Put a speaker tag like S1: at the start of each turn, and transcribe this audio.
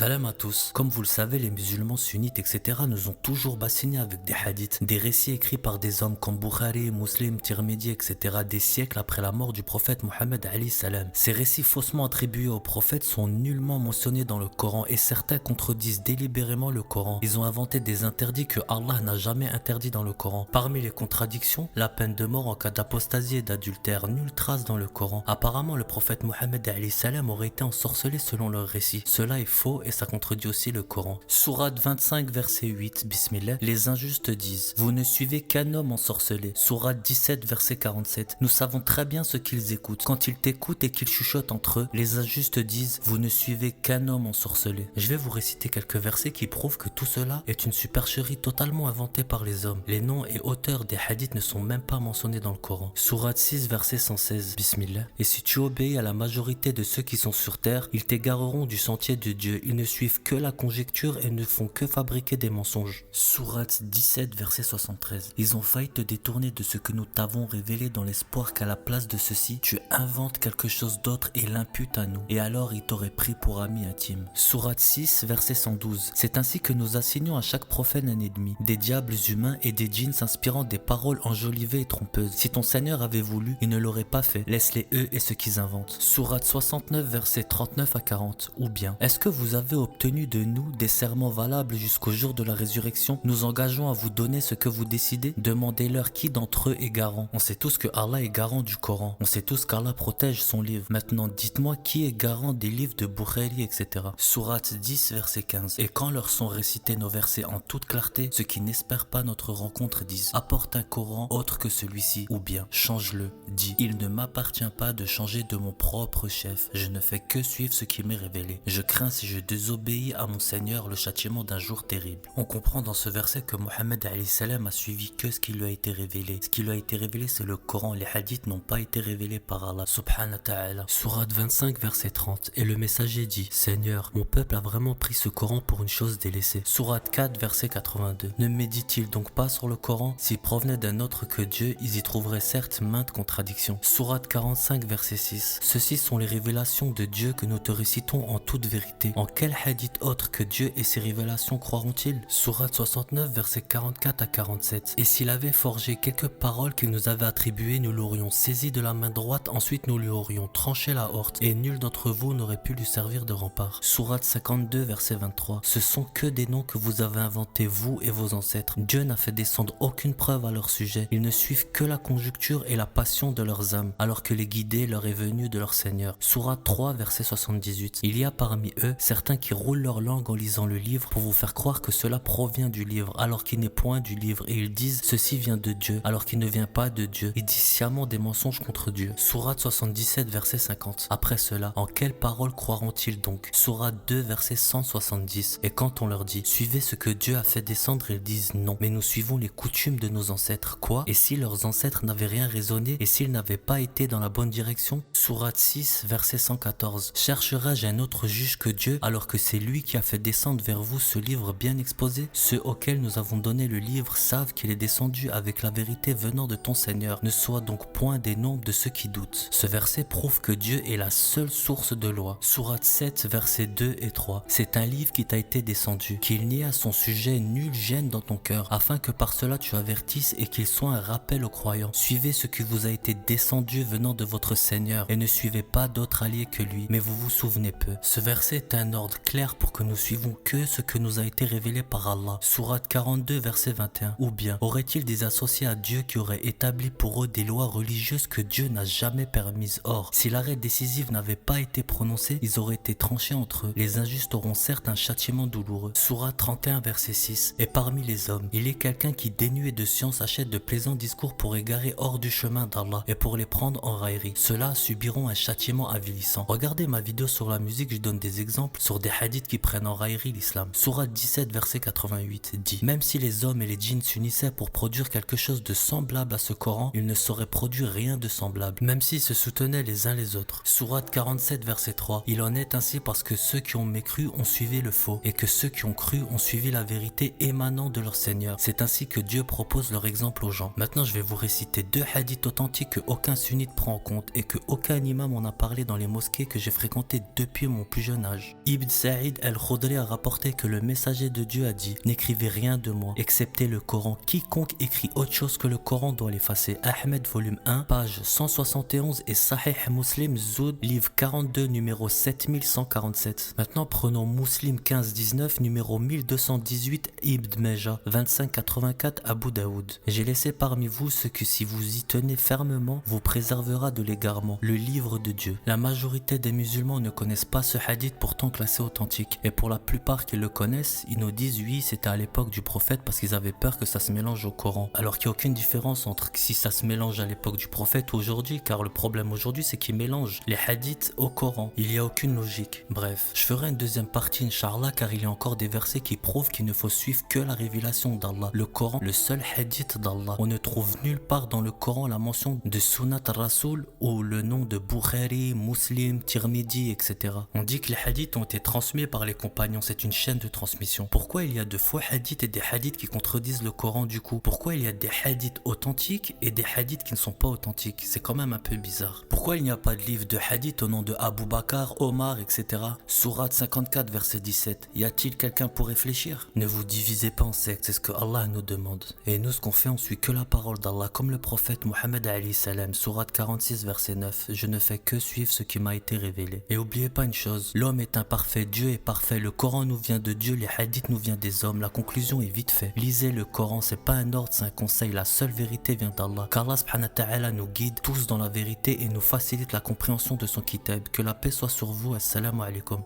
S1: Salam à tous. Comme vous le savez, les musulmans sunnites, etc. nous ont toujours bassinés avec des hadiths, des récits écrits par des hommes comme Bukhari, Muslim, Tirmidhi, etc. des siècles après la mort du prophète Mohammed alayhi salam. Ces récits faussement attribués au prophète sont nullement mentionnés dans le Coran et certains contredisent délibérément le Coran. Ils ont inventé des interdits que Allah n'a jamais interdits dans le Coran. Parmi les contradictions, la peine de mort en cas d'apostasie et d'adultère, nulle trace dans le Coran. Apparemment, le prophète Mohammed alayhi salam aurait été ensorcelé selon leur récit. Cela est faux et ça contredit aussi le Coran. Sourate 25 verset 8, Bismillah, les injustes disent: vous ne suivez qu'un homme ensorcelé. Sourate 17 verset 47, nous savons très bien ce qu'ils écoutent. Quand ils t'écoutent et qu'ils chuchotent entre eux, les injustes disent: vous ne suivez qu'un homme ensorcelé. Je vais vous réciter quelques versets qui prouvent que tout cela est une supercherie totalement inventée par les hommes. Les noms et auteurs des hadiths ne sont même pas mentionnés dans le Coran. Sourate 6 verset 116, Bismillah, et si tu obéis à la majorité de ceux qui sont sur terre, ils t'égareront du sentier de Dieu. Ils ne suivent que la conjecture et ne font que fabriquer des mensonges. Sourate 17 verset 73, ils ont failli te détourner de ce que nous t'avons révélé dans l'espoir qu'à la place de ceci, tu inventes quelque chose d'autre et l'imputes à nous. Et alors ils t'auraient pris pour ami intime. Sourate 6 verset 112, c'est ainsi que nous assignons à chaque prophète un ennemi, des diables humains et des djinns s'inspirant des paroles enjolivées et trompeuses. Si ton Seigneur avait voulu, il ne l'aurait pas fait. Laisse-les eux et ce qu'ils inventent. Sourate 69 verset 39 à 40, ou bien, est-ce que vous avez obtenu de nous des serments valables jusqu'au jour de la résurrection? Nous engageons à vous donner ce que vous décidez. Demandez-leur qui d'entre eux est garant. On sait tous que Allah est garant du Coran. On sait tous qu'Allah protège son livre. Maintenant, dites-moi qui est garant des livres de Bukhari, etc. Sourate 10 verset 15, et quand leur sont récités nos versets en toute clarté, ceux qui n'espèrent pas notre rencontre disent: apporte un Coran autre que celui-ci, ou bien change-le. Dis: il ne m'appartient pas de changer de mon propre chef. Je ne fais que suivre ce qui m'est révélé. Je crains, si je désobéis à mon Seigneur, le châtiment d'un jour terrible. On comprend dans ce verset que Mohammed alayhi salam a suivi que ce qui lui a été révélé. Ce qui lui a été révélé, c'est le Coran. Les hadiths n'ont pas été révélés par Allah subhanahu wa ta'ala. Sourate 25 verset 30, et le messager dit: Seigneur, mon peuple a vraiment pris ce Coran pour une chose délaissée. Sourate 4 verset 82, ne médite-t-il donc pas sur le Coran? S'il provenait d'un autre que Dieu, ils y trouveraient certes maintes contradictions. Sourate 45 verset 6, ceci sont les révélations de Dieu que nous te récitons en toute vérité. En quel hadith autre que Dieu et ses révélations croiront-ils? Sourate 69 verset 44 à 47, et s'il avait forgé quelques paroles qu'il nous avait attribuées, nous l'aurions saisi de la main droite, ensuite nous lui aurions tranché la horte, et nul d'entre vous n'aurait pu lui servir de rempart. Sourate 52 verset 23, ce sont que des noms que vous avez inventés vous et vos ancêtres. Dieu n'a fait descendre aucune preuve à leur sujet. Ils ne suivent que la conjecture et la passion de leurs âmes, alors que les guider leur est venu de leur Seigneur. Sourate 3 verset 78, il y a parmi eux certains qui roulent leur langue en lisant le livre pour vous faire croire que cela provient du livre, alors qu'il n'est point du livre, et ils disent: ceci vient de Dieu, alors qu'il ne vient pas de Dieu. Ils disent sciemment des mensonges contre Dieu. Sourate 77 verset 50, après cela, en quelles paroles croiront-ils donc? Sourate 2 verset 170, et quand on leur dit: suivez ce que Dieu a fait descendre, ils disent: non, mais nous suivons les coutumes de nos ancêtres. Quoi? Et si leurs ancêtres n'avaient rien raisonné, et s'ils n'avaient pas été dans la bonne direction? Sourate 6 verset 114, chercherai-je un autre juge que Dieu, alors que c'est lui qui a fait descendre vers vous ce livre bien exposé? Ceux auxquels nous avons donné le livre savent qu'il est descendu avec la vérité venant de ton Seigneur. Ne sois donc point des nombres de ceux qui doutent. Ce verset prouve que Dieu est la seule source de loi. Sourate 7 versets 2 et 3, c'est un livre qui t'a été descendu, qu'il n'y ait à son sujet nulle gêne dans ton cœur, afin que par cela tu avertisses et qu'il soit un rappel aux croyants. Suivez ce qui vous a été descendu venant de votre Seigneur, et ne suivez pas d'autre allié que lui, mais vous vous souvenez peu. Ce verset est un ordre clair pour que nous suivons que ce que nous a été révélé par Allah. Sourate 42 verset 21, ou bien aurait-il des associés à Dieu qui auraient établi pour eux des lois religieuses que Dieu n'a jamais permises? Or, si l'arrêt décisif n'avait pas été prononcé, ils auraient été tranchés entre eux. Les injustes auront certes un châtiment douloureux. Sourate 31 verset 6, et parmi les hommes, il est quelqu'un qui, dénué de science, achète de plaisants discours pour égarer hors du chemin d'Allah et pour les prendre en raillerie. Ceux-là subiront un châtiment avilissant. Regardez ma vidéo sur la musique, je donne des exemples sur des hadiths qui prennent en raillerie l'islam. Sourate 17 verset 88 dit: même si les hommes et les djinns s'unissaient pour produire quelque chose de semblable à ce Coran, ils ne sauraient produire rien de semblable, même s'ils se soutenaient les uns les autres. Sourate 47 verset 3, il en est ainsi parce que ceux qui ont mécru ont suivi le faux, et que ceux qui ont cru ont suivi la vérité émanant de leur Seigneur. C'est ainsi que Dieu propose leur exemple aux gens. Maintenant, je vais vous réciter deux hadiths authentiques que aucun sunnite prend en compte et que aucun imam en a parlé dans les mosquées que j'ai fréquentées depuis mon plus jeune âge. Ibn Saïd al-Khudri a rapporté que le messager de Dieu a dit: n'écrivez rien de moi, excepté le Coran. Quiconque écrit autre chose que le Coran doit l'effacer. Ahmed, volume 1, page 171 et Sahih Muslim Zoud, livre 42, numéro 7147. Maintenant, prenons Muslim 15-19, numéro 1218, Ibn Majah 25-84, Abu Daoud. J'ai laissé parmi vous ce que, si vous y tenez fermement, vous préservera de l'égarement, le livre de Dieu. La majorité des musulmans ne connaissent pas ce hadith, pourtant classé authentique. Et pour la plupart qui le connaissent, ils nous disent oui, c'était à l'époque du prophète parce qu'ils avaient peur que ça se mélange au Coran. Alors qu'il n'y a aucune différence entre si ça se mélange à l'époque du prophète ou aujourd'hui, car le problème aujourd'hui c'est qu'ils mélangent les hadiths au Coran. Il n'y a aucune logique. Bref, je ferai une deuxième partie Inch'Allah, car il y a encore des versets qui prouvent qu'il ne faut suivre que la révélation d'Allah. Le Coran, le seul hadith d'Allah. On ne trouve nulle part dans le Coran la mention de Sunnat al-Rasoul ou le nom de Bukhari, Muslim, Tirmidhi, etc. On dit que les hadiths ont été transmis par les compagnons, c'est une chaîne de transmission. Pourquoi il y a de faux hadiths et des hadiths qui contredisent le Coran du coup? Pourquoi il y a des hadiths authentiques et des hadiths qui ne sont pas authentiques? C'est quand même un peu bizarre. Pourquoi il n'y a pas de livre de hadith au nom de Abu Bakr, Omar, etc. Sourate 54, verset 17. Y a-t-il quelqu'un pour réfléchir? Ne vous divisez pas en sectes, c'est ce que Allah nous demande. Et nous, ce qu'on fait, on suit que la parole d'Allah, comme le prophète Mohammed alayhi salam, Sourate 46, verset 9. Je ne fais que suivre ce qui m'a été révélé. Et oubliez pas une chose, l'homme est imparfait, Dieu est parfait, le Coran nous vient de Dieu, les hadiths nous viennent des hommes. La conclusion est vite faite. Lisez le Coran, c'est pas un ordre, c'est un conseil. La seule vérité vient d'Allah. Qu'Allah subhanahu wa ta'ala nous guide tous dans la vérité et nous facilite la compréhension de son kitab. Que la paix soit sur vous. Assalamu alaikum.